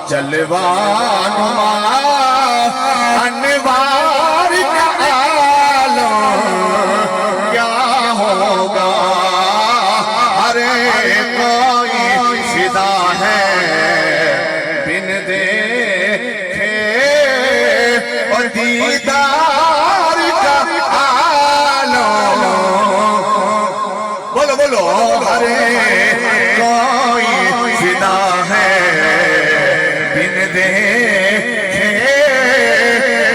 جلوانما انوار کا عالم کیا ہوگا ارے کوئی فدا ہے بن دیکھے اور دیدار کا عالم بولو بولو ارے کوئی فدا ہے بن دیکھے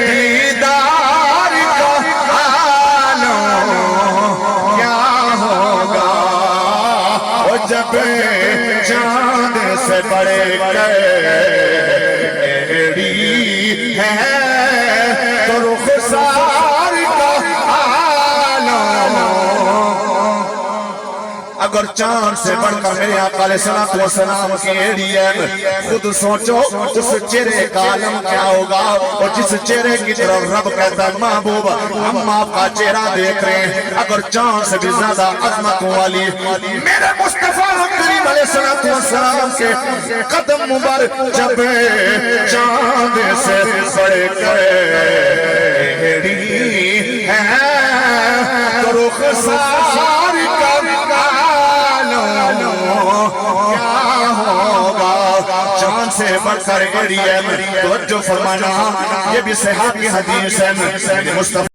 دیدار کا عالم کیا ہوگا اور جب چاند سے بڑھ کر ایڑی ہے تو رخسار کا عالم اگر چاند سے بڑھ کر میرے آقا علیہ السلام کی ایڑی ہے خود سوچو اس چہرے کا عالم کیا ہوگا اور جس چہرے کی طرف رب کہتا ہے محبوب ہم آپ کا چہرہ دیکھ رہے ہیں اگر چاند سے بھی زیادہ عظمت والی میرے مصطفیٰ کریم علیہ السلام کے قدم مبارک جب چاند سے بڑھ کر ایڑی ہے تو رخسار کا کیا ہوگا چاند سے بڑھ کر ایڑی ہے توجہ فرمانا یہ بھی صحابی حدیث ہے مصطفیٰ